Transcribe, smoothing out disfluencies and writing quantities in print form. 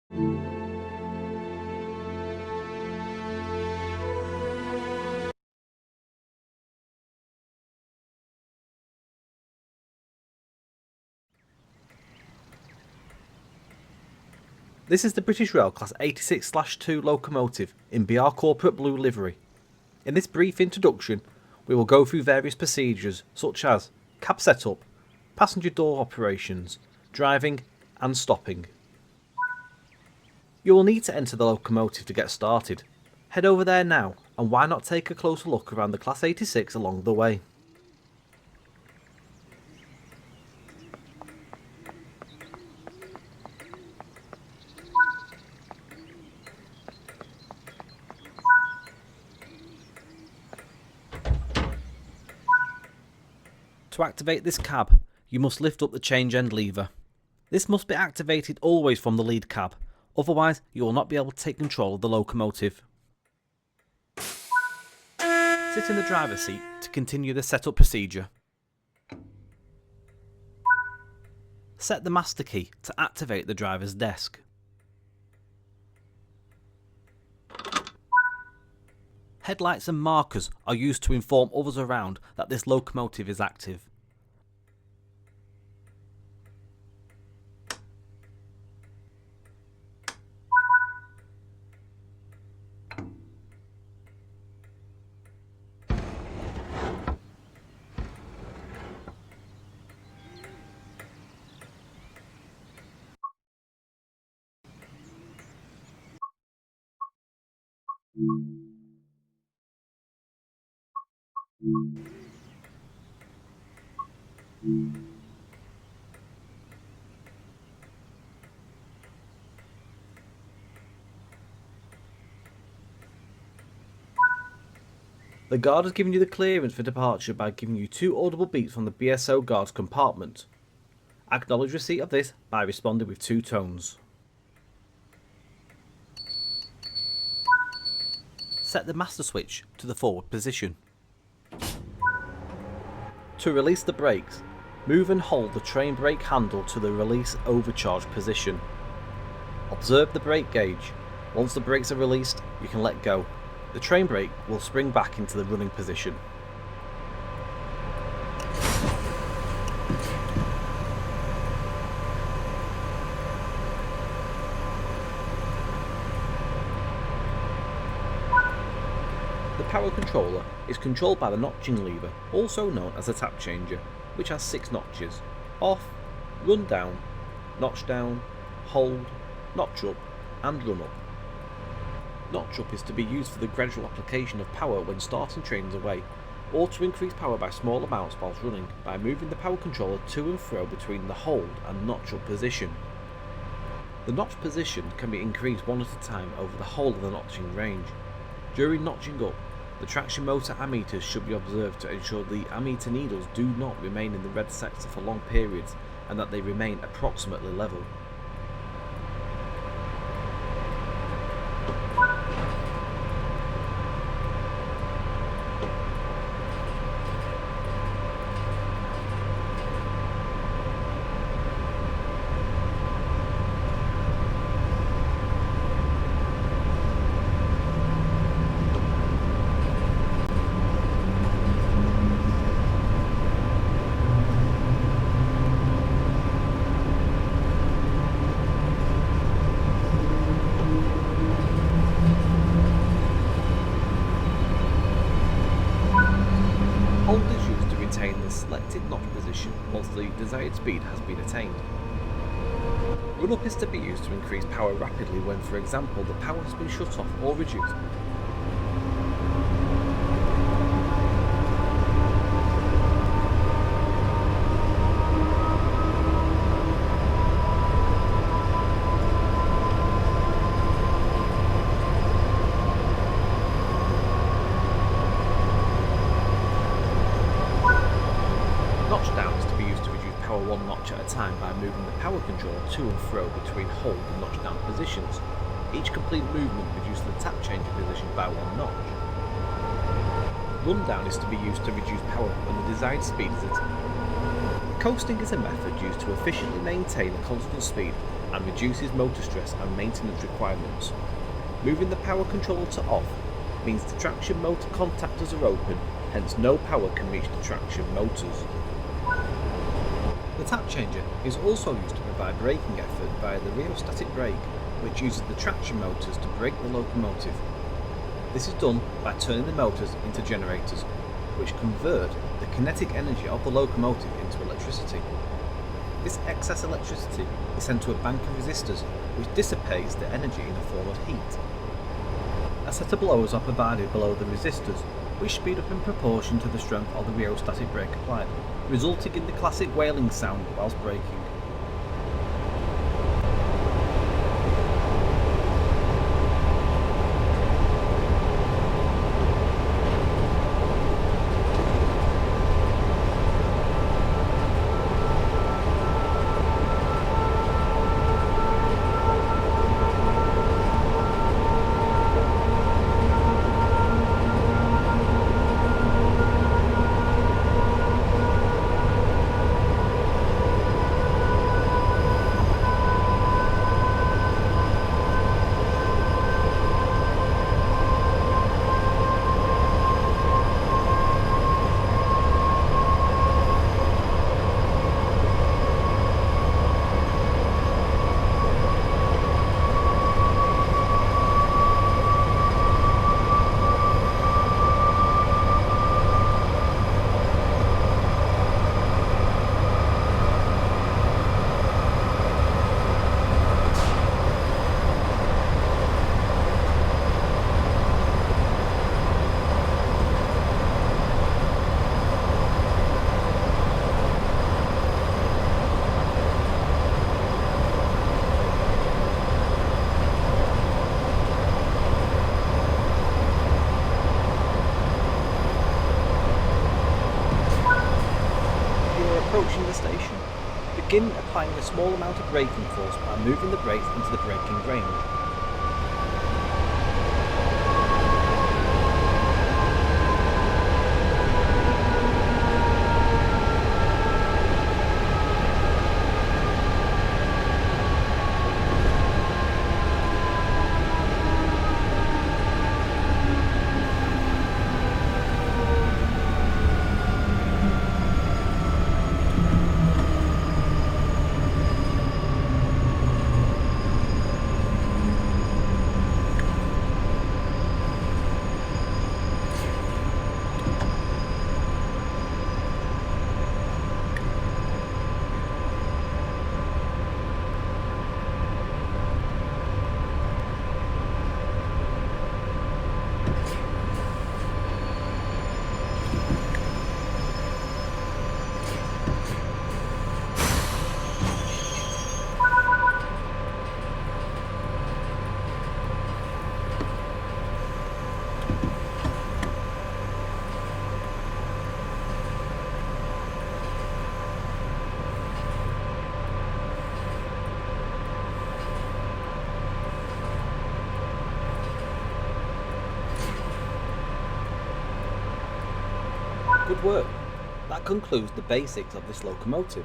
This is the British Rail Class 86/2 locomotive in BR Corporate Blue livery. In this brief introduction, we will go through various procedures such as cab setup, passenger door operations, driving and stopping. You will need to enter the locomotive to get started. Head over there now, and why not take a closer look around the Class 86 along the way. To activate this cab, you must lift up the change end lever. This must be activated always from the lead cab, otherwise you will not be able to take control of the locomotive. Sit in the driver's seat to continue the setup procedure. Set the master key to activate the driver's desk. Headlights and markers are used to inform others around that this locomotive is active. The guard has given you the clearance for departure by giving you 2 audible beeps from the BSO guard's compartment. Acknowledge receipt of this by responding with 2 tones. Set the master switch to the forward position. To release the brakes, move and hold the train brake handle to the release overcharge position. Observe the brake gauge. Once the brakes are released, you can let go. The train brake will spring back into the running position. The power controller is controlled by the notching lever, also known as a tap changer, which has 6 notches: off, run down, notch down, hold, notch up and run up. Notch up is to be used for the gradual application of power when starting trains away, or to increase power by small amounts whilst running by moving the power controller to and fro between the hold and notch up position. The notch position can be increased one at a time over the whole of the notching range. During notching up, the traction motor ammeters should be observed to ensure the ammeter needles do not remain in the red sector for long periods and that they remain approximately level. Hold is used to retain the selected notch position once the desired speed has been attained. Run up is to be used to increase power rapidly when, for example, the power has been shut off or reduced. Notch down is to be used to reduce power 1 notch at a time by moving the power controller to and fro between hold and notch down positions. Each complete movement reduces the tap changer position by 1 notch. Run down is to be used to reduce power when the desired speed is attained. Coasting is a method used to efficiently maintain a constant speed and reduces motor stress and maintenance requirements. Moving the power controller to off means the traction motor contactors are open, hence no power can reach the traction motors. The tap changer is also used to provide braking effort via the rheostatic brake, which uses the traction motors to brake the locomotive. This is done by turning the motors into generators, which convert the kinetic energy of the locomotive into electricity. This excess electricity is sent to a bank of resistors, which dissipates the energy in the form of heat. A set of blowers are provided below the resistors, which speed up in proportion to the strength of the rheostatic brake applied, resulting in the classic wailing sound whilst braking. Approaching the station, begin applying a small amount of braking force by moving the brakes into the braking range. Good work. That concludes the basics of this locomotive.